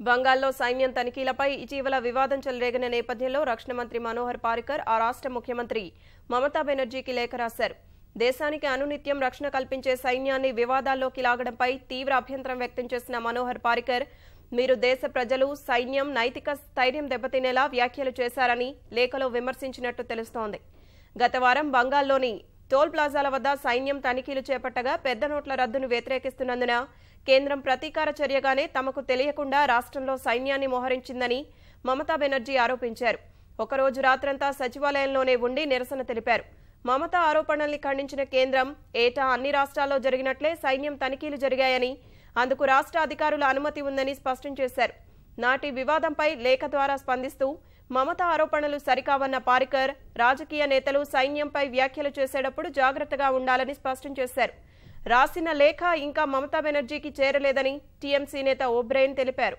బంగాల్లో సైన్యం తనిఖీలపై ఇటీవల వివాదం చెలరేగిన నేపథ్యంలో రక్షణ మంత్రి మనోహర్ పారికర్ ఆ రాష్ట్ర ముఖ్యమంత్రి మమతా బెనర్జీకి లేఖ రాశారు. దేశానికి అనునిత్యం రక్షణ కల్పించే సైన్యాన్ని వివాదాల్లోకి లాగడంపై తీవ్ర అభ్యంతరం వ్యక్తం చేసిన మనోహర్ పారికర్, మీరు దేశ ప్రజలు, సైన్యం నైతిక స్థైర్యం దెబ్బతినేలా వ్యాఖ్యలు చేశారని లేఖలో విమర్శించినట్టు తెలుస్తోంది. గత వారం బంగాల్లోని టోల్ ప్లాజాల వద్ద సైన్యం తనిఖీలు చేపట్టగా పెద్ద నోట్ల రద్దును వ్యతిరేకిస్తున్నందున కేంద్రం ప్రతీకార చర్యగానే తమకు తెలియకుండా రాష్ట్రంలో సైన్యాన్ని మోహరించిందని మమతా బెనర్జీ ఆరోపించారు. ఒకరోజు రాత్రంతా సచివాలయంలోనే ఉండి నిరసన తెలిపారు. మమతా ఆరోపణల్ని ఖండించిన కేంద్రం, ఏటా అన్ని రాష్ట్రాల్లో జరిగినట్లే సైన్యం తనిఖీలు జరిగాయని, అందుకు రాష్ట్ర అధికారుల అనుమతి ఉందని స్పష్టం చేశారు. నాటి వివాదంపై లేఖ ద్వారా స్పందిస్తూ మమతా ఆరోపణలు సరికావన్న పారికర్, రాజకీయ నేతలు సైన్యంపై వ్యాఖ్యలు చేసేటప్పుడు జాగ్రత్తగా ఉండాలని స్పష్టం చేశారు. రాసిన లేఖ ఇంకా మమతా బెనర్జీకి చేరలేదని టీఎంసీ నేత ఓబ్రెయిన్ తెలిపారు.